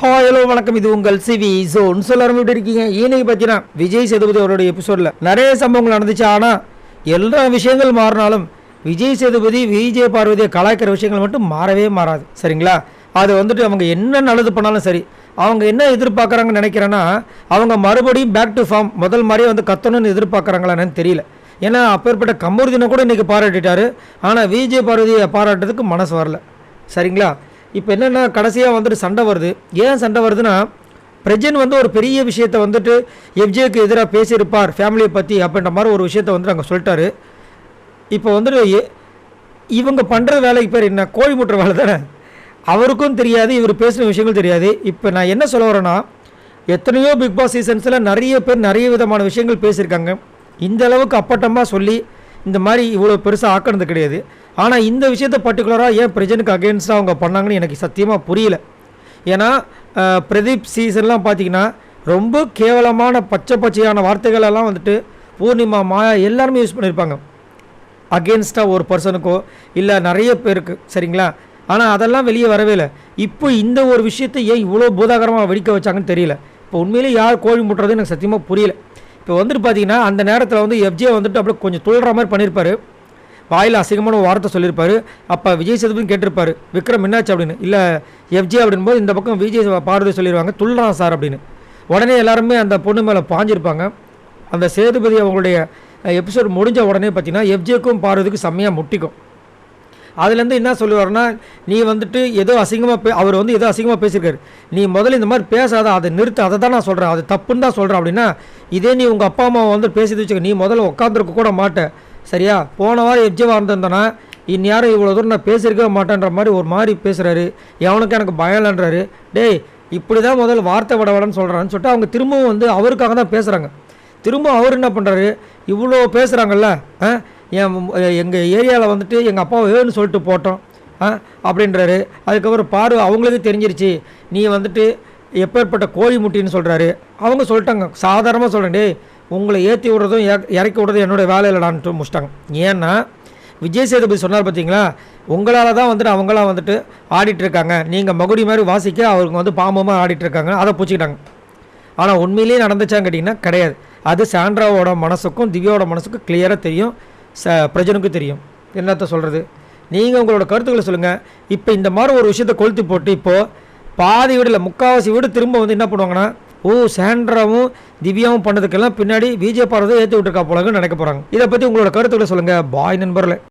Hello வணக்கம், இது உங்கள் சிவி ஜோன். எல்லாரும் எப்படி இருக்கீங்க? இன்னைக்கு பார்த்தீங்கன்னா விஜய் சேதுபதி அவருடைய எபிசோடில் நிறைய சம்பவங்கள் நடந்துச்சு. ஆனால் எல்லா விஷயங்கள் மாறினாலும் விஜய் சேதுபதி விஜய் பார்வதியை கலாய்க்கிற விஷயங்கள் மட்டும் மாறவே மாறாது. சரிங்களா? அது வந்துட்டு அவங்க என்ன நல்லது பண்ணாலும் சரி, அவங்க என்ன எதிர்பார்க்குறாங்கன்னு நினைக்கிறேன்னா, அவங்க மறுபடியும் பேக் டு ஃபார்ம் முதல் மாதிரியே வந்து கத்தணும்னு எதிர்பார்க்குறாங்களான்னு தெரியல. ஏன்னா அப்பேற்பட்ட கமருதீனை கூட இன்றைக்கி பாராட்டிட்டாரு. ஆனால் விஜய் பார்வதியை பாராட்டுறதுக்கு மனசு வரல. சரிங்களா? இப்போ என்னென்னா கடைசியாக வந்துட்டு சண்டை வருது. ஏன் சண்டை வருதுன்னா, பிரஜன் வந்து ஒரு பெரிய விஷயத்தை வந்துட்டு எஃப்ஜேக்கு எதிராக பேசியிருப்பார் ஃபேமிலியை பற்றி அப்படின்ற மாதிரி ஒரு விஷயத்தை வந்துட்டு அங்கே சொல்லிட்டாரு. இப்போ வந்துட்டு இவங்க பண்ணுற வேலைக்கு பேர் என்ன? கோழி முட்டுற வேலை தானே. அவருக்கும் தெரியாது, இவர் பேசுகிற விஷயங்கள் தெரியாது. இப்போ நான் என்ன சொல்ல வரேன்னா, எத்தனையோ பிக் பாஸ் சீசன்ஸில் நிறைய பேர் நிறைய விதமான விஷயங்கள் பேசியிருக்காங்க. இந்த அளவுக்கு அப்பட்டமாக சொல்லி இந்த மாதிரி இவ்வளோ பெருசாக ஆக்கினது கிடையாது. ஆனால் இந்த விஷயத்தை பர்டிகுலராக ஏன் பிரஜனுக்கு அகெயின்ஸ்டாக அவங்க பண்ணாங்கன்னு எனக்கு சத்தியமாக புரியல. ஏன்னா பிரதீப் சீசன்லாம் பார்த்திங்கன்னா ரொம்ப கேவலமான பச்சையான வார்த்தைகளெல்லாம் வந்துட்டு பூர்ணிமா, மாயா எல்லாருமே யூஸ் பண்ணியிருப்பாங்க அகெயின்ஸ்டாக ஒரு பர்சனுக்கோ இல்லை நிறைய பேருக்கு. சரிங்களா? ஆனால் அதெல்லாம் வெளியே வரவே இல்லை. இப்போ இந்த ஒரு விஷயத்தை ஏன் இவ்வளோ பூதாகரமாக வெடிக்க வச்சாங்கன்னு தெரியல. இப்போ உண்மையிலே யார் கோழி முட்டுறது எனக்கு சத்தியமாக புரியல. இப்போ வந்துட்டு பார்த்தீங்கன்னா அந்த நேரத்தில் வந்து எஃப்ஜே வந்துட்டு அப்படியே கொஞ்சம் துள்ளுற மாதிரி பண்ணியிருப்பார். வாயில் அசிங்கமான ஒரு வார்த்தை சொல்லியிருப்பார். அப்போ விஜய் சேதுபதி கேட்டிருப்பார், விக்ரம் என்னாச்சு அப்படின்னு. இல்லை எஃப்ஜே அப்படின்போது இந்த பக்கம் விஜய் பார்வதி சொல்லிடுவாங்க, துள்ளுறான் சார் அப்படின்னு. உடனே எல்லாருமே அந்த பொண்ணு மேலே பாஞ்சிருப்பாங்க. அந்த சேதுபதி அவங்களுடைய எபிசோட் முடிஞ்ச உடனே பார்த்தீங்கன்னா எஃப்ஜேக்கும் பார்வதிக்கும் செம்மையாக முட்டிக்கும். அதுலேருந்து என்ன சொல்லுவார்னா, நீ வந்துட்டு ஏதோ அசிங்கமாக அவர் வந்து ஏதோ அசிங்கமாக பேசியிருக்காரு, நீ முதல்ல இந்த மாதிரி பேசாத, அதை நிறுத்து, அதை தான் நான் சொல்கிறேன், அது தப்புன்னு தான் சொல்கிறேன் அப்படின்னா, இதே நீ உங்கள் அப்பா அம்மாவை வந்து பேசி வச்சுக்க, நீ முதல்ல உட்காந்துருக்க கூட மாட்டேன். சரியா? போன வாரம் எஃப்ஜேவாக இருந்திருந்தேன்னா இந்நேரம் இவ்வளோ தூரம் நான் பேசியிருக்கவே மாட்டேன்ற மாதிரி ஒரு மாதிரி பேசுகிறாரு. எவனுக்கு எனக்கு பயம் இல்லைன்றாரு. டேய், இப்படி தான் முதல்ல வார்த்தை விடன்னு சொல்கிறான்னு சொல்லிட்டு அவங்க திரும்பவும் வந்து அவருக்காக தான் பேசுகிறாங்க. திரும்ப அவர் என்ன பண்ணுறாரு, இவ்வளோ பேசுகிறாங்கல்ல, எங்கள் ஏரியாவில் வந்துட்டு எங்கள் அப்பாவை வேணும்னு சொல்லிட்டு போட்டோம் அப்படின்றாரு. அதுக்கப்புறம் அவங்களுக்கு தெரிஞ்சிருச்சு நீ வந்துட்டு எப்பேற்பட்ட கோழி முட்டின்னு சொல்கிறாரு. அவங்க சொல்லிட்டாங்க, சாதாரணமாக சொல்கிறேன், டே உங்களை ஏற்றி விடுறதும் இறக்கி விடுறதும் என்னோடய வேலை இல்லைடான்ட்டு முடிச்சிட்டாங்க. ஏன்னா விஜய் சேதுபதி சொன்னார் பார்த்தீங்களா, உங்களால் தான் வந்துட்டு அவங்களாம் வந்துட்டு ஆடிட்டுருக்காங்க, நீங்கள் மகுடி மாதிரி வாசிக்க அவருக்கு வந்து பாம்பமாக ஆடிட்டுருக்காங்க, அதை பூச்சிக்கிட்டாங்க. ஆனால் உண்மையிலேயே நடந்துச்சான்னு கேட்டிங்கன்னா கிடையாது. அது சாண்ட்ராவோட மனசுக்கும் திவ்யாவோட மனசுக்கும் கிளியராக தெரியும், பிரஜனுக்கும் தெரியும். என்னத்த சொல்கிறது? நீங்கள் உங்களோட கருத்துக்களை சொல்லுங்கள். இப்போ இந்த மாதிரி ஒரு விஷயத்தை கொளுத்தி போட்டு இப்போது பாதி வீடு இல்லை முக்கால்வாசி வீடு திரும்ப வந்து என்ன பண்ணுவாங்கன்னா, சாண்ட்ராவும் திவ்யாவும் பண்ணதுக்கெல்லாம் பின்னாடி விஜய் பார்வதி ஏற்றி விட்டுருக்கா போலன்னு நினைக்க போகிறாங்க. இதை பற்றி உங்களோட கருத்துக்களை சொல்லுங்கள். பாய் நண்பர்களே.